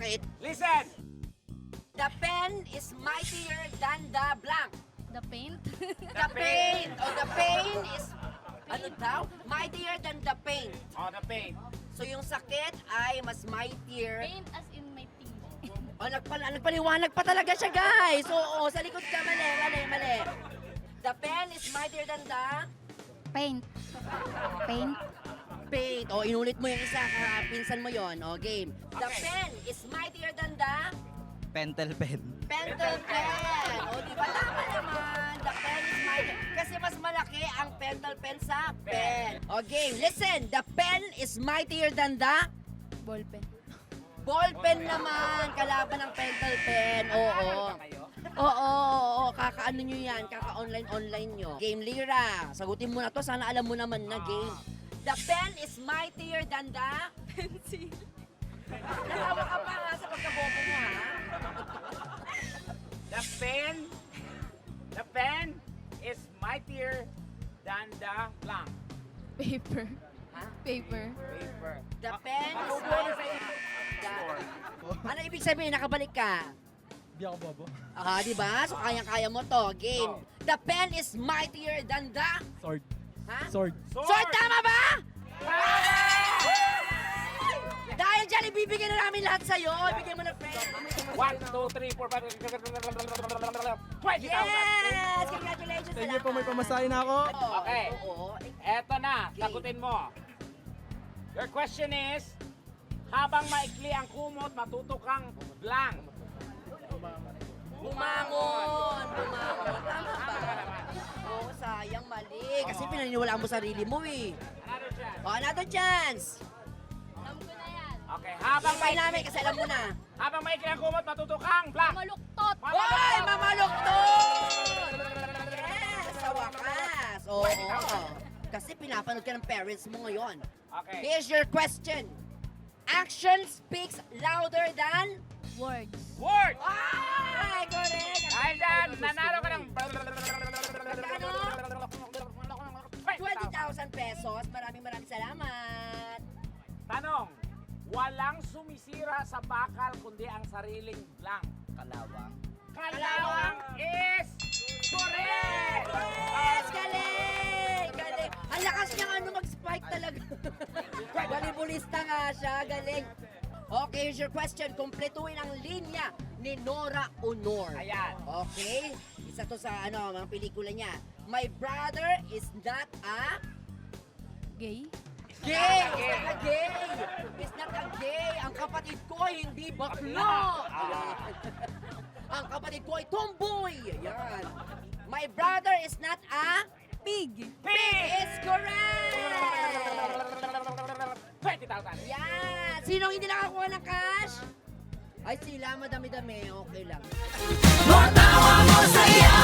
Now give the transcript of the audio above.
it. Listen! The pen is mightier than the blank. The paint. The pain. Oh, the pain is, ano daw? Mightier than the pain. Oh, the pain. So yung sakit ay mas mightier. Paint as in my teeth. Oh, nagpaliwanag pa talaga siya, guys. Oo, sa likod ka. Mali. The pen is mightier than the Paint. Paint. paint. Oh, inulit mo yung isa. Pinsan mo yon. Oh, game. The pen is mightier than the Pentel pen. pentel pen. Oh, di ba? Tama naman. The pen is mightier. Kasi mas malaki ang pentel pen sa pen. Oh, game. Listen. The pen is mightier than the Ball pen. ball pen naman. Kalaban ng pentel pen. Oo. Oo. Kakaano nyo yan. Kaka-online nyo. Game, Lira. Sagutin mo na to. Sana alam mo naman na game. The pen is mightier than the Pencil. Natawa ka pa nga sa pagkabobo mo, ha? The pen is mightier than the blank. Paper. Ha? Paper. Paper. The pen is Makukuha na sa mightier. Ano ibig sabihin? Nakabalik ka? Di ako bobo. Ah, di ba? So, kayang-kaya mo to. Game. Oh. The pen is mightier than the... Sword. Ha? Sword. Sword, tama ba? Dahil dyan, ibibigyan na namin lahat sa'yo. Ibigyan mo na friend. 1, 2, 3, 4, 5, 20,000. Yes! Congratulations! Sa inyo po may pamasahe na ako. Okay. Oo. Eto na, sagutin mo. Your question is, habang maikli ang kumot, matutok ang blank. Bumangon! Tama ba? Oo, sayang, mali. Kasi pinaniniwalaan mo sarili mo eh. Another chance. Oh, another chance. Alam ko na yan. Okay, habang Sabay namin kasi alam mo na. habang maikli ang kumot, matutok ang blank. Maluktot. Hoy! Mamaluktot! Yes! Sa wakas. Oo. Kasi pinapanood ka ng parents mo ngayon. Okay. Here's your question. Action speaks louder than... Words. Word! Ay! Correct! Dahil dyan, nanalo ka ng 20,000 pesos. Maraming salamat. Tanong, walang sumisira sa bakal kundi ang sariling blank. Kalawang. Kalawang is correct! Yes! Galing! Galing! Ang lakas niyang mag-spike talaga. Volleyballista nga siya. Galing. Okay, here's your question. Kompletuhin ang linya ni Nora Honor. Ayan. Okay? Isa to sa mga pelikula niya. My brother is not a Gay. gay! Is not a gay! Is not a gay! Ang kapatid ko ay hindi bakla! Ang kapatid ko ay tomboy! Yan. My brother is not a Pig. Pig! is correct! 20,000. Yan! Sinong hindi nakakuha ng cash? Ay sila, madami-dami. Okay lang. Matawa mo saya